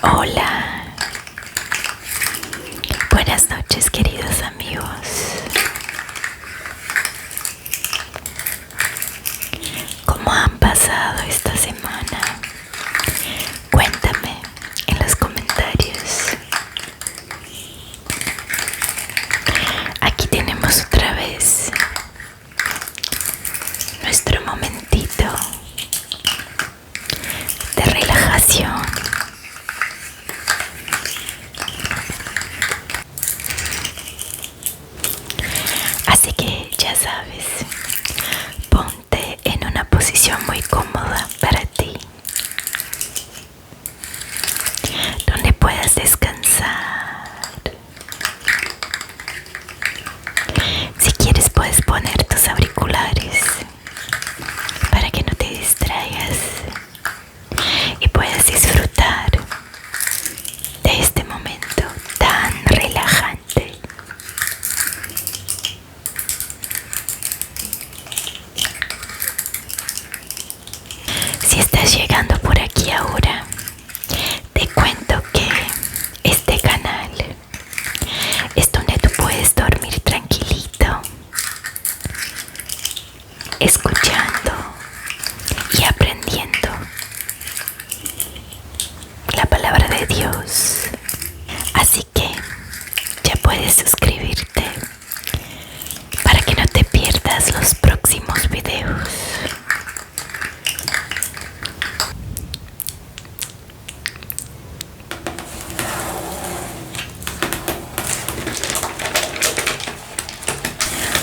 Hola, buenas noches queridos amigos. ¿Cómo han pasado esta semana? Cuéntame en los comentarios. Aquí tenemos otra vez nuestro momentito de relajación. Así que ya sabes, ponte en una posición muy cómoda para ti, donde puedas descansar. Si quieres puedes poner tus auriculares para que no te distraigas y puedas disfrutar de este momento tan relajante. Si estás llegando por aquí ahora, te cuento que este canal es donde tú puedes dormir tranquilito, escuchando y aprendiendo la palabra de Dios. Así que ya puedes suscribirte para que no te pierdas los próximos videos.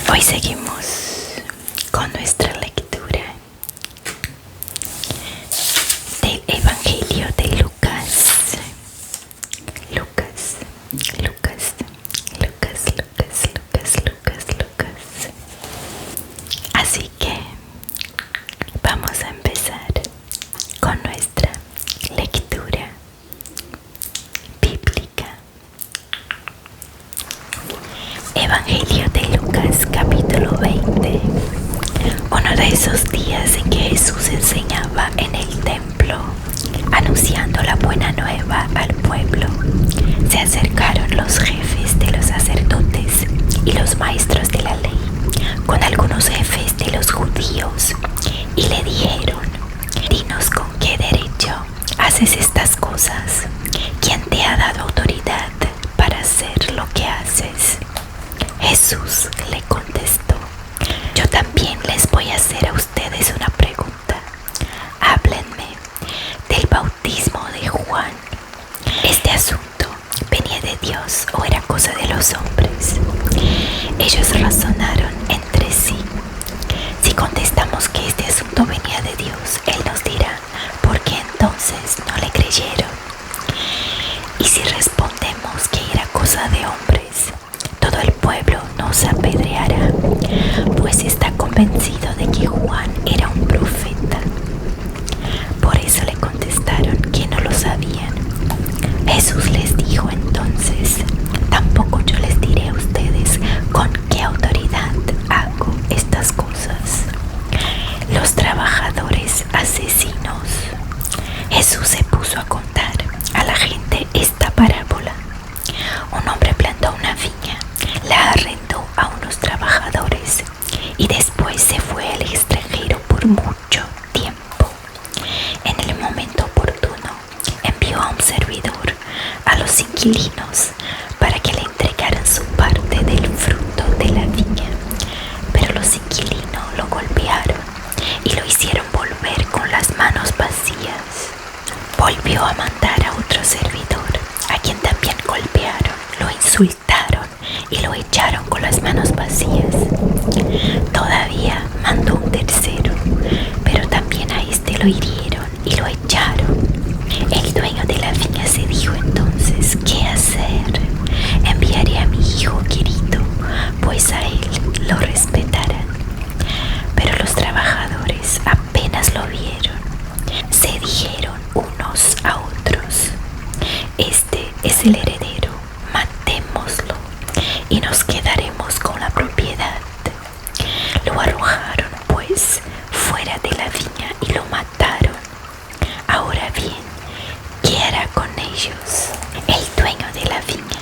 Hoy seguimos con nuestra lectura del Evangelio de Lucas. Lucas. Así que vamos a empezar con nuestra lectura bíblica. Evangelio de Lucas, capítulo 20. Uno de esos días en que Jesús enseñaba en el templo, anunciando la buena nueva al pueblo, se acercaron los jefes de los sacerdotes y los maestros de la ley con algunos jefes de los judíos y le dijeron: dinos con qué derecho haces estas cosas. ¿Quién te ha dado autoridad para hacer lo que haces? Jesús le contestó: yo también les voy a hacer a ustedes una pregunta. Háblenme del bautismo de Juan. ¿Este asunto venía de Dios o era cosa de los hombres? Ellos razonaron entre sí. Si contestamos que este asunto venía de Dios, Él nos dirá: ¿por qué entonces no le creyeron? Y si respondemos que era cosa de hombres, todo el pueblo nos apedreará, pues está convencido de que Juan era un profeta. Por eso le contestaron que no lo sabían. Jesús les dijo entonces: tampoco yo les diré a ustedes con qué autoridad hago estas cosas. Los trabajadores asesinos. Jesús se puso a contar a la gente esta parábola. Un hombre plantó una viña, la arrendó a unos trabajadores y después se fue al extranjero por mucho tiempo. En el momento oportuno envió a un servidor a los inquilinos para que le entregaran su parte del fruto de la viña. Pero los inquilinos lo golpearon y lo hicieron volver con las manos vacías. Volvió a mandar a otro servidor, a quien también golpearon, lo insultaron y lo echaron con las manos vacías. Todavía mandó un tercero, pero también a este lo hirieron y lo echaron. El dueño de la viña se dijo entonces: ¿qué hacer? Enviaré a mi hijo querido, pues a él lo respetarán. Pero los trabajadores apenas lo vieron, se dijeron unos a otros: este es el heredero, matémoslo y nos quedaremos con la propiedad. Lo arrojaron pues fuera de la viña y lo mataron. Ahora bien, ¿qué hará con él ellos. El dueño de la viña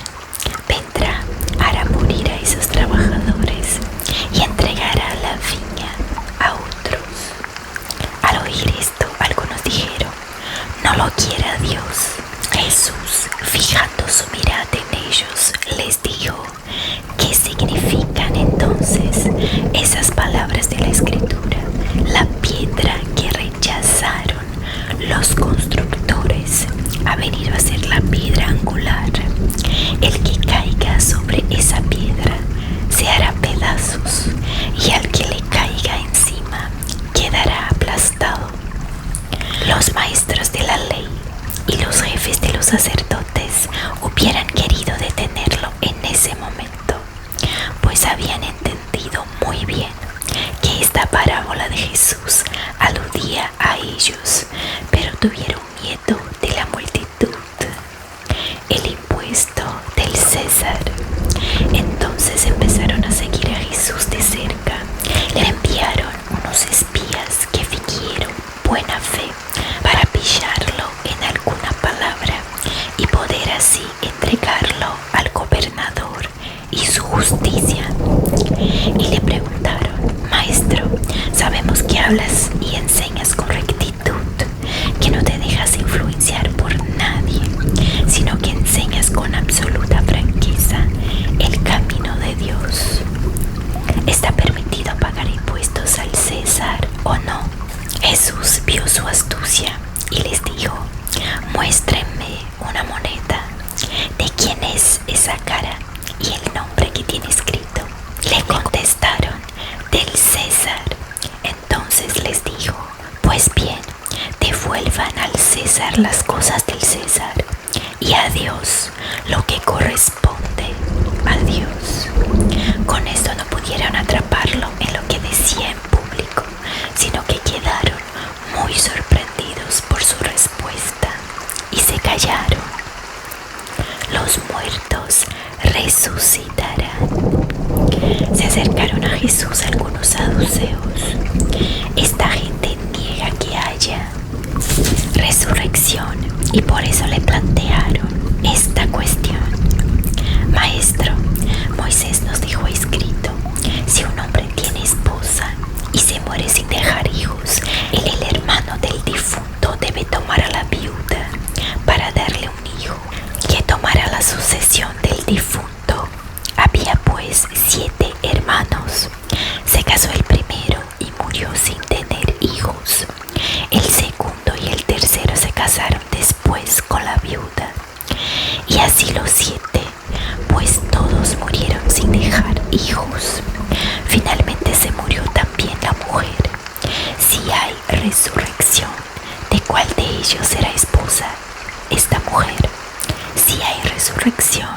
vendrá, hará morir a esos trabajadores y entregará la viña a otros. Al oír esto, algunos dijeron: no lo quiera Dios. Jesús, fijando su mirada en ellos, les dijo: ¿qué significan entonces esas palabras de la Escritura? La piedra que rechazaron los constructores ha venido a ser la piedra angular. El que caiga sobre esa piedra se hará pedazos, y al que le caiga encima quedará aplastado. Los maestros de la ley y los jefes de los sacerdotes hubieran querido detenerlo en ese momento, pues habían entendido muy bien que esta parábola de Jesús aludía a ellos, pero tuvieron miedo de la multitud. El impuesto del César. Entonces empezaron a seguir a Jesús de cerca. Le enviaron unos espías que fingieron buena fe para pillarlo en alguna palabra y poder así entregarlo al gobernador y su justicia. Y le preguntaron: Maestro, sabemos que hablas y enseñas con rectitud, que no te dejas influenciar por nadie, sino que enseñas con absoluta franqueza el camino de Dios. ¿Está permitido pagar impuestos al César o no? Jesús vio su astucia y les dijo: muéstrenme una moneda. ¿De quién es esa cara y el nombre que tiene escrito? Le contestaron: del César. Entonces les dijo: pues bien, devuelvan al César las cosas del César, y a Dios lo que corresponde a Dios. Con esto no pudieron atraparlo en lo que decía en público, sino que quedaron muy sorprendidos por su respuesta y se callaron. Los muertos resucitarán. Se acercaron a Jesús algunos saduceos. Esta gente niega que haya resurrección y por eso le plantearon esta cuestión: Maestro, Moisés nos dejó escrito: si un hombre tiene esposa y se muere sin dejar hijos, el hermano del difunto debe tomar a la viuda para darle un hijo, que tomara la sucesión del difunto. Había pues 7 hermanos. Se casó el primero y murió sin tener hijos. El segundo y el tercero se casaron después con la viuda. Y así los 7, pues todos murieron sin dejar hijos. Finalmente se murió también la mujer. Si hay resurrección, ¿de cuál de ellos será esposa esta mujer? Si hay resurrección,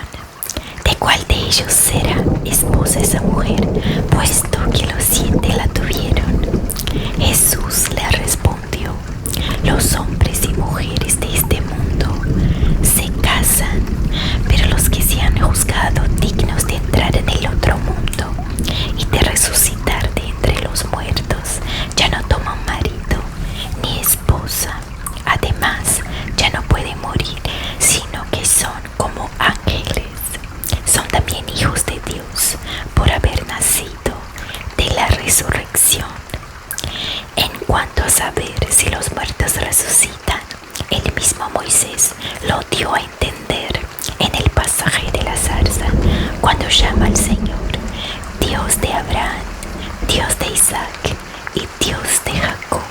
¿de cuál de ellos será esposa esa mujer, puesto que los 7 la tuvieron? Jesús le respondió: los hombres y mujeres de este mundo se casan, pero los que se han juzgado dignos de entrar en el otro mundo y de resucitar de entre los muertos ya no toman marido ni esposa. Además, ya no pueden morir, sino que son como ángeles. Son también hijos de Dios por haber nacido de la resurrección. En cuanto a saber si los muertos resucitan, el mismo Moisés lo dio a entender en el pasaje de la zarza, cuando llama al Señor Dios de Abraham, Dios de Isaac y Dios de Jacob.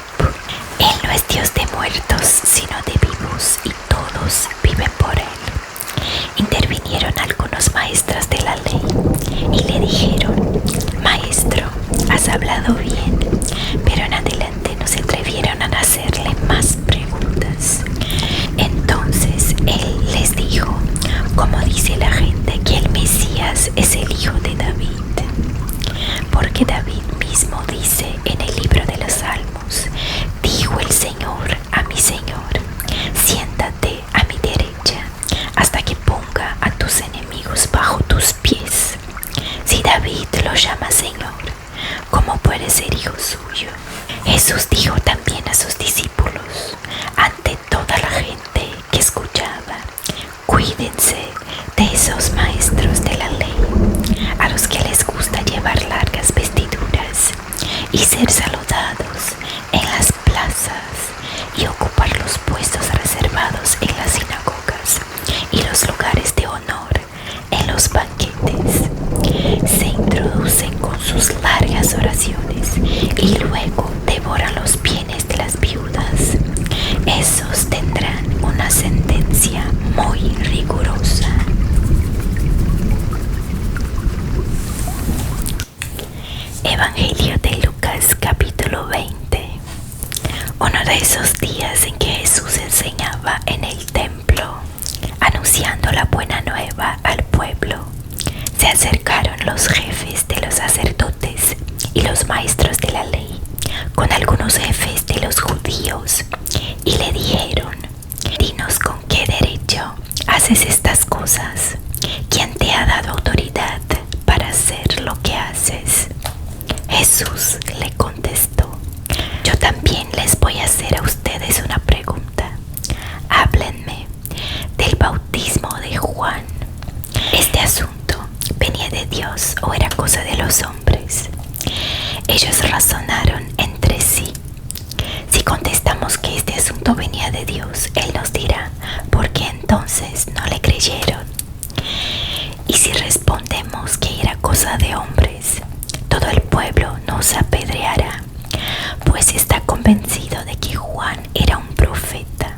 Él no es Dios de muertos, sino de vivos, y todos viven por él. Intervinieron algunos maestros de la ley y le dijeron: Maestro, has hablado bien. Pero en adelante no se atrevieron a hacerle más preguntas. Entonces él les Cuídense de esos maestros de la ley, a los que les gusta llevar largas vestiduras y ser saludados en las plazas y ocupar los puestos reservados en las sinagogas y los lugares de honor en los banquetes. Se introducen con sus largas oraciones y luego devoran los bienes de las viudas. Esos tendrán una sentencia muy rigurosa. Evangelio de Lucas capítulo 20. Uno de esos días en que Jesús enseñaba en el templo, anunciando la buena nueva al pueblo, se acercaron los jefes de los sacerdotes y los maestros de la ley con algunos jefes de los judíos y le dijeron: dinos con qué derecho haces estas cosas. ¿Quién te ha dado autoridad para hacer lo que haces? Jesús le contestó: yo también les voy a hacer a ustedes una pregunta. Háblenme del bautismo de Juan. ¿Este asunto venía de Dios o era cosa de los hombres? Ellos razonaron entre sí. Si contestamos que este asunto venía de Dios, Él nos dirá: ¿por qué entonces no le creyeron? Y si respondemos que era cosa de hombres, todo el pueblo nos apedreará, pues está convencido de que Juan era un profeta.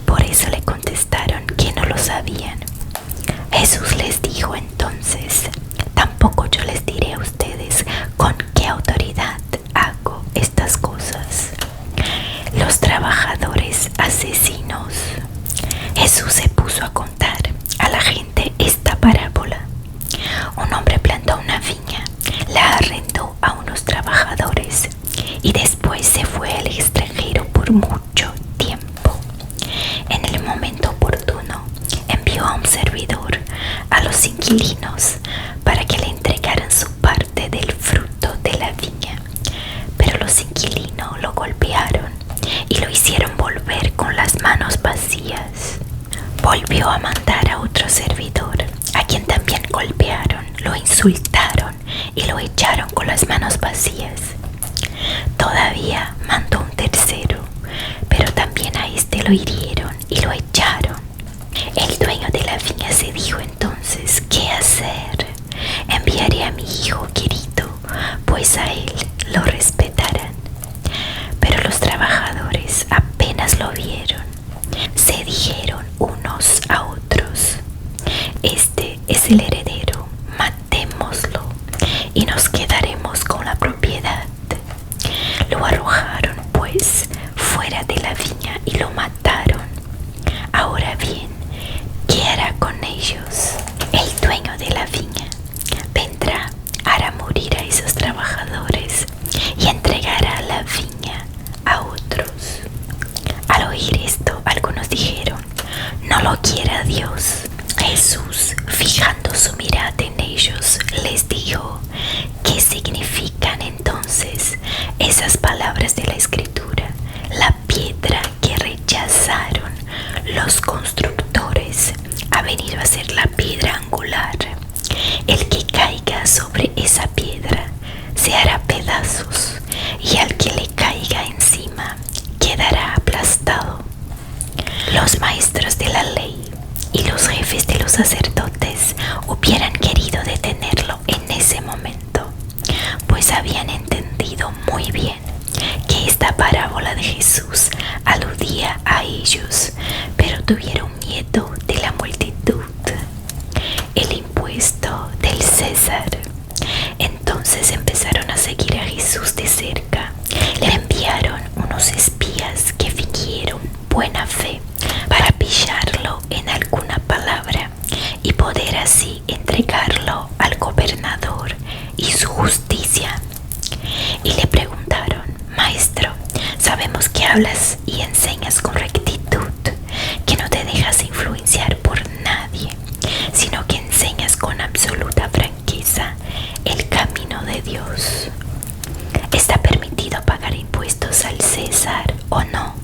Por eso le contestaron que no lo sabían. Jesús les dijo entonces: tampoco yo les diré a ustedes con qué autoridad hago estas cosas. Los trabajadores asesinos. Jesús se puso a contar a la gente esta parábola. Un hombre plantó una viña, la arrendó a unos trabajadores y después se fue al extranjero por mucho tiempo. En el momento oportuno envió a un servidor a los inquilinos para que le entregaran su parte del fruto de la viña. Pero los inquilinos lo golpearon y lo hicieron volver con las manos vacías. Volvió a mandar a otro servidor, a quien también golpearon, lo insultaron y lo echaron con las manos vacías. Todavía mandó un tercero, pero también a este lo hirieron y lo echaron. El dueño de la viña se dijo entonces: ¿qué hacer? Enviaré a mi hijo querido, pues a él lo respetarán. Pero los trabajadores apenas lo vieron, se dijeron unos a otros: este es el heredero, matémoslo y nos quedaremos con la propiedad. Lo arrojaron pues fuera de la viña y lo mataron. Ahora bien, ¿qué hará con ellos? El dueño de la viña vendrá, hará morir a esos trabajadores y entregará la viña a otros. Al oír esto, algunos dijeron: no lo quiera Dios. Jesús, fijando su mirada en ellos, les dijo: ¿qué significan entonces esas palabras de la Escritura? La piedra que rechazaron los constructores ha venido a ser la piedra angular. El que caiga sobre esa piedra se hará pedazos, y al que le caiga encima quedará aplastado. Los maestros de la ley y los jefes de los sacerdotes hubieran querido detenerlo en ese momento, pues habían entendido muy bien que esta parábola de Jesús aludía a ellos, pero tuvieron miedo de la multitud. El impuesto del César. Entonces empezaron a seguir a Jesús de cerca. Le enviaron unos espías que fingieron buena fe para pillarlo en alguna palabra y poder así entregarlo al gobernador y su justicia. Y le preguntaron: Maestro, sabemos que hablas y enseñas con rectitud, que no te dejas influenciar por nadie, sino que enseñas con absoluta franqueza el camino de Dios. ¿Está permitido pagar impuestos al César o no?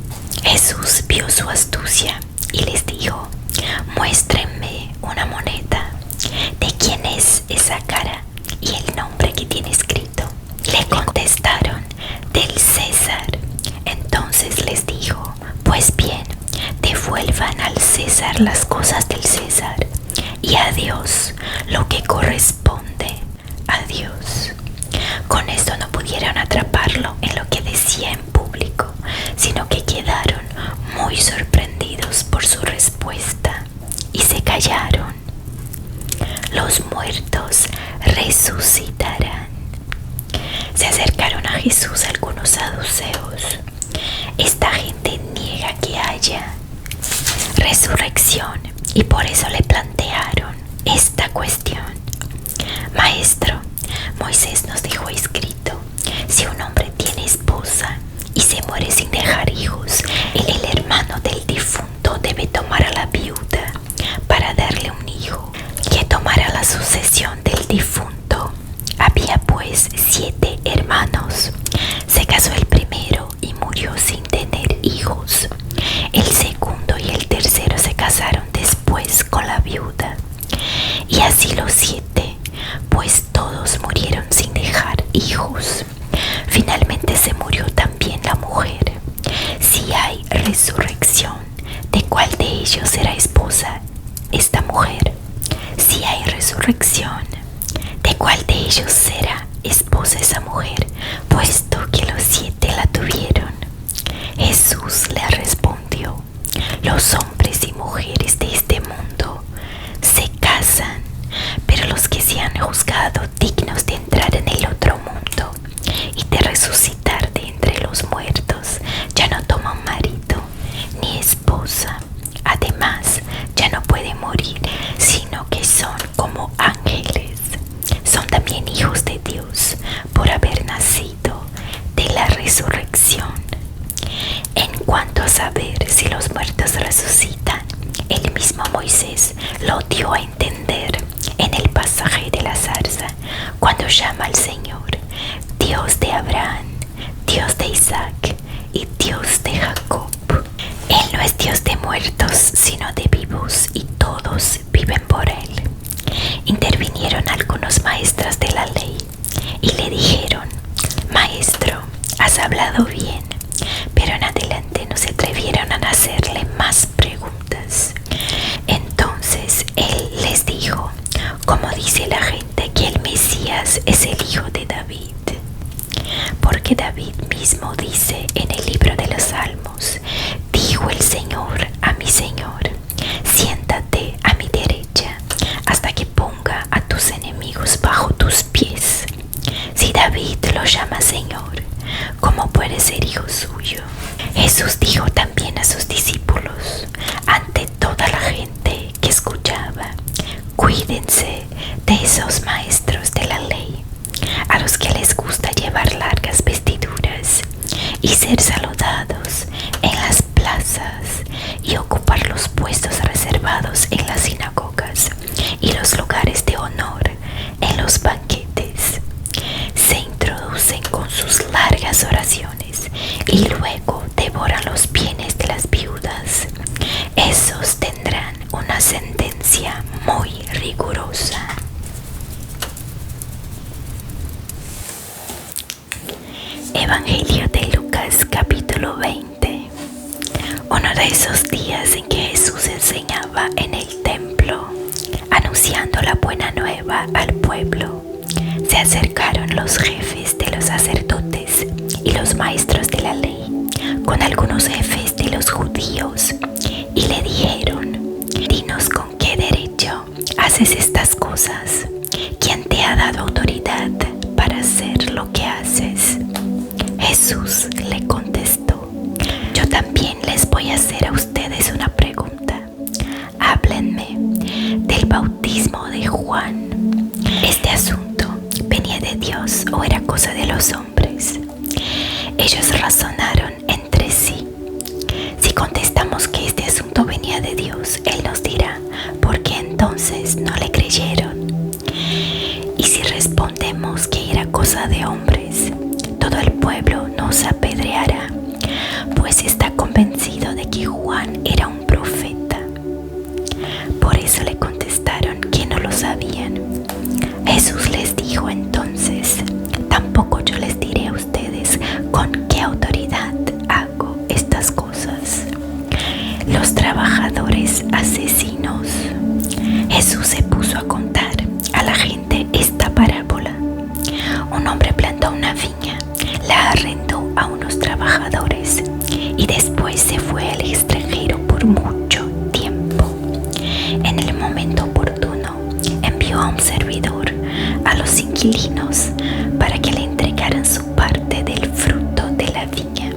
Jesús vio su astucia y les dijo: devuelvan al César las cosas del César y a Dios lo que corresponde a Dios. Con esto no pudieron atraparlo en lo que decía en público, sino que quedaron muy sorprendidos por su respuesta y se callaron. Los muertos resucitarán. Se acercaron a Jesús algunos saduceos. Esta gente niega que haya resurrección y por eso le plantearon esta cuestión. Maestro, Moisés nos dejó escrito: si un hombre tiene esposa y se muere sin dejar hijos, el hermano del difunto debe tomar a la viuda para darle un hijo, que tomara la sucesión del difunto. Había pues 7 hermanos. Se casó el primero y murió sin tener hijos. El segundo y el tercero se casaron después con la viuda. Y así los 7, pues todos murieron sin dejar hijos. Finalmente se murió también la mujer. Si hay resurrección, ¿de cuál de ellos será esposa esta mujer? Si hay resurrección, ¿de cuál de ellos será esposa esa mujer, puesto que los 7 la tuvieron? Jesús le respondió: los hombres y mujeres de este mundo se casan, pero los que se han juzgado dignos de entrar en el otro mundo y de resucitar de entre los muertos ya no toman marido ni esposa. Además, ya no pueden morir, sino que son como ángeles. Son también hijos de Dios por haber nacido de la resurrección. En cuanto a saber si los muertos resucitan, el mismo Moisés lo dio a entender en el pasaje de la zarza, cuando llama al Señor Dios de Abraham, Dios de Isaac y Dios de Jacob. Él no es Dios de muertos, sino de vivos, y todos viven por Él. Intervinieron algunos maestros de la ley y le dijeron: Maestro, has hablado bien. Pero en adelante no se atrevieron a hacerle más preguntas. Entonces él les dijo: ¿cómo dice la gente que el Mesías es el hijo de David? Porque David mismo dice en el libro de los Salmos: dijo el Señor a mi Señor, siéntate a mi derecha hasta que ponga a tus enemigos bajo tus pies. Si David lo llama Señor, ¿cómo puede ser hijo suyo? Jesús dijo también a sus discípulos, ante toda la gente que escuchaba: cuídense de esos maestros de la ley, a los que les gusta llevar largas vestiduras y ser saludados en las plazas y ocupar los puestos reservados en las sinagogas y los lugares de honor en los banquetes. Se introducen con sus largas oraciones y luego devoran los bienes de las viudas. Esos tendrán una sentencia muy rigurosa. Evangelio de Lucas, capítulo 20. Uno de esos días en que Jesús enseñaba en el templo, anunciando la buena nueva al pueblo, se acercaron los jefes de los sacerdotes y los maestros de la ley con algunos jefes de los judíos y le dijeron: dinos con qué derecho haces estas cosas. ¿Quién te ha dado autoridad para hacer lo que haces? Jesús le contestó: yo también les voy a hacer a ustedes una pregunta. Háblenme del bautismo de Juan. ¿Este asunto venía de Dios o era cosa de los hombres? Ellos razonaron entre sí. Si contestamos que este asunto venía de Dios, Él nos dirá: ¿por qué entonces no le creyeron? Y si respondemos que era cosa de hombres, todo el pueblo nos apedreará, pues está convencido de que Juan era un profeta. Por eso le contestaron que no lo sabían. Jesús les dijo entonces: tampoco yo les diré a ustedes con qué autoridad hago estas cosas. Los trabajadores trabajadores asesinos. Jesús se puso a contar a la gente esta parábola. Un hombre plantó una viña, la arrendó a unos trabajadores y después se fue al extranjero por mucho tiempo. En el momento oportuno envió a un servidor a los inquilinos para que le entregaran su parte del fruto de la viña.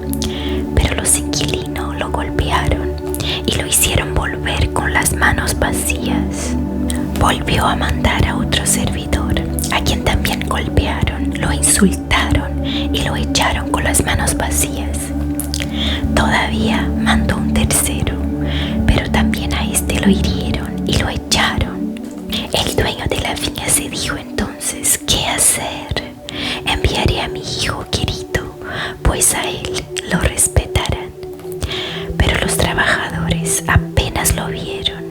Pero los inquilinos lo golpearon y lo hicieron volver con las manos vacías. Volvió a mandar a otro servidor, a quien también golpearon, lo insultaron y lo echaron con las manos vacías. Todavía mandó un tercero, pero también a este lo hirieron y lo echaron. El dueño de la viña se dijo entonces: ¿qué hacer? Enviaré a mi hijo querido, pues a él lo respetarán. Pero los trabajadores apenas lo vieron,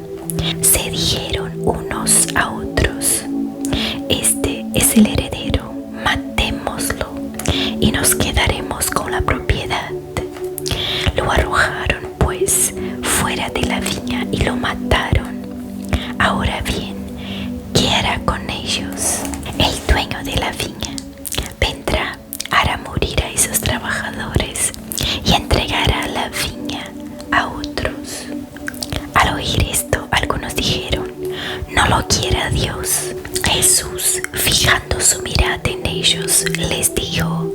se dijeron unos a otros: este es el heredero, matémoslo y nos quedaremos con la propiedad. Lo arrojaron pues fuera de la viña y lo mataron. Ahora bien, ¿qué hará con ellos? El dueño de la viña vendrá, hará morir a esos trabajadores y entregará la viña a otros. Al oír esto, algunos dijeron: no lo quiera Dios. Jesús, fijando su mirada en ellos, les dijo: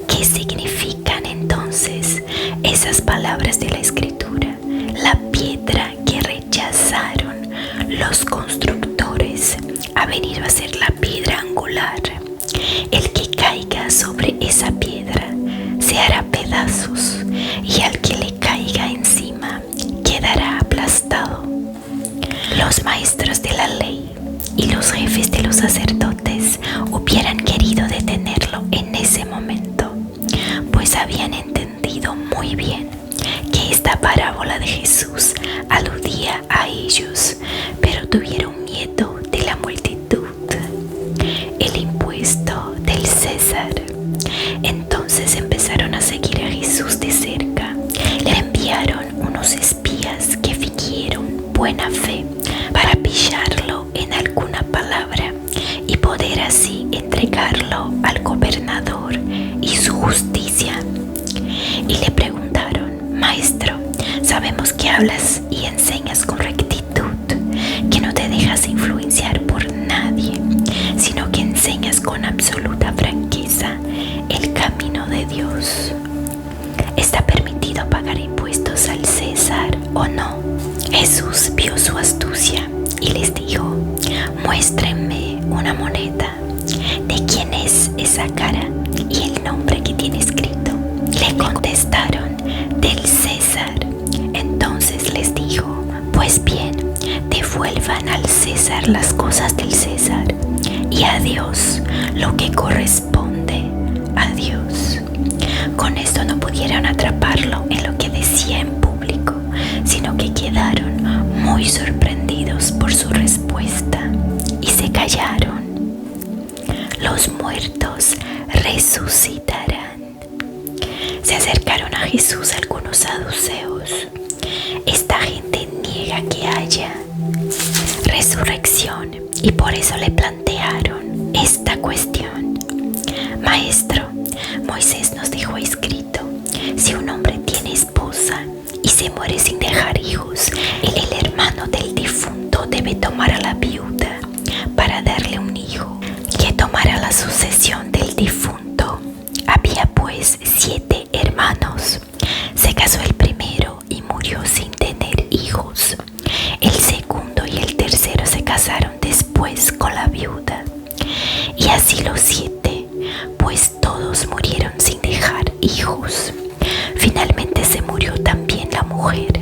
¿qué significan entonces esas palabras de la Escritura? La piedra que rechazaron los constructores ha venido a ser la piedra angular. El que caiga sobre esa piedra se hará pedazos, y al que le caiga encima quedará aplastado. Los maestros de la ley y los jefes de los sacerdotes hubieran querido detenerlo en ese momento, pues habían entendido muy bien que esta parábola de Jesús aludía a ellos, pero tuvieron miedo de la multitud. El impuesto del César. Entonces empezaron a seguir a Jesús de cerca. Le enviaron unos espías que fingieron buena fe para pillarlo en alguna palabra y poder así entregarlo al gobernador y su justicia. Y le preguntaron: Maestro, sabemos que hablas y enseñas con rectitud, que no te dejas influenciar por nadie, sino que enseñas con absoluta franqueza el camino de Dios. ¿Está permitido pagar impuestos al César o no? Jesús vio su astucia y les dijo: muéstrenme una moneda. ¿De quién es esa cara y el nombre que tiene escrito? Le contestaron: del César. Entonces les dijo: pues bien, devuelvan al César las cosas del César y a Dios lo que corresponde a Dios. Con esto no pudieron atraparlo en lo que decía en público, sino que quedaron muy sorprendidos por su respuesta y se callaron. Los muertos resucitarán. Se acercaron a Jesús algunos saduceos. Esta gente niega que haya resurrección y por eso le plantearon esta cuestión: Maestro, Moisés nos dejó escrito: si un hombre tiene esposa y se muere sin dejar hijos, el hermano del difunto debe tomar a la viuda para darle un hijo que tomara la sucesión del difunto. Había pues 7 hermanos. Se casó el primero y murió sin tener hijos. El segundo y el tercero se casaron después con la viuda. Y así los 7, pues todos murieron sin dejar hijos. Finalmente se murió también la mujer.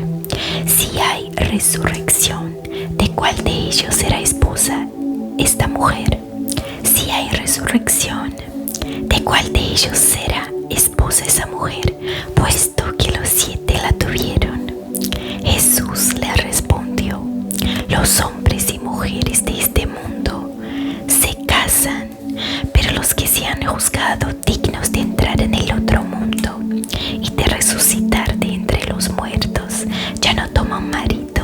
Si hay resurrección, ¿de cuál de ellos será esposa esta mujer? Si hay resurrección, ¿de cuál de ellos será esposa esa mujer, puesto que los 7 la tuvieron? Jesús le respondió: los hombres y mujeres de este mundo se casan, pero los que se han juzgado dignos de entrar en el otro mundo y de resucitar de entre los muertos ya no toman marido,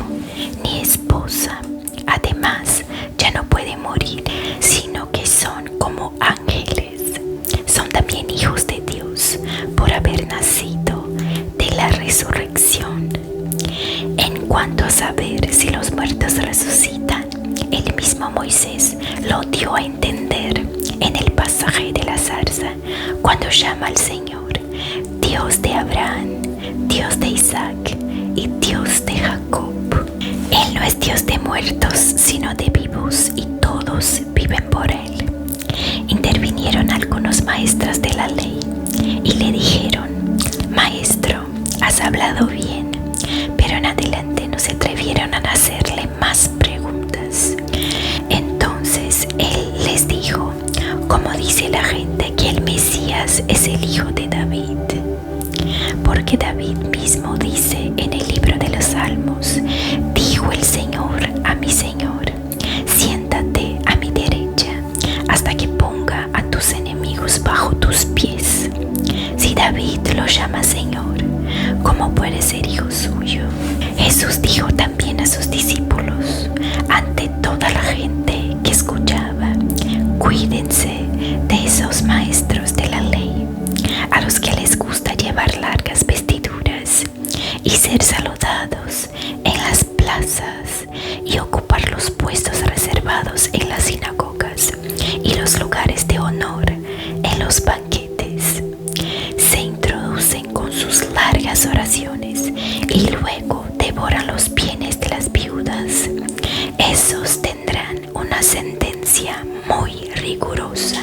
si los muertos resucitan. El mismo Moisés lo dio a entender en el pasaje de la zarza, cuando llama al Señor Dios de Abraham, Dios de Isaac y Dios de Jacob. Él no es Dios de muertos, sino de vivos, y todos viven por Él. Intervinieron algunos maestros de la ley y le dijeron: Maestro, has hablado bien. Pero en adelante no se atrevieron a hacerle más preguntas. Entonces Él les dijo: ¿Cómo dice la gente que el Mesías es el hijo de David? Porque David mismo dice en el libro de los Salmos: dijo el Señor a mi Señor, siéntate a mi derecha hasta que ponga a tus enemigos bajo tus pies. Si David lo llama Señor, ¿cómo puede ser hijo suyo? Jesús dijo también a sus discípulos, ante toda la gente que escuchaba: cuídense de esos maestros de la ley, a los que les gusta llevar largas vestiduras y ser saludados en las plazas y ocupar los puestos reservados en las sinagogas y los lugares de honor en los banquetes. Se introducen con sus largas oraciones y luego devoran los bienes de las viudas. Esos tendrán una sentencia muy rigurosa.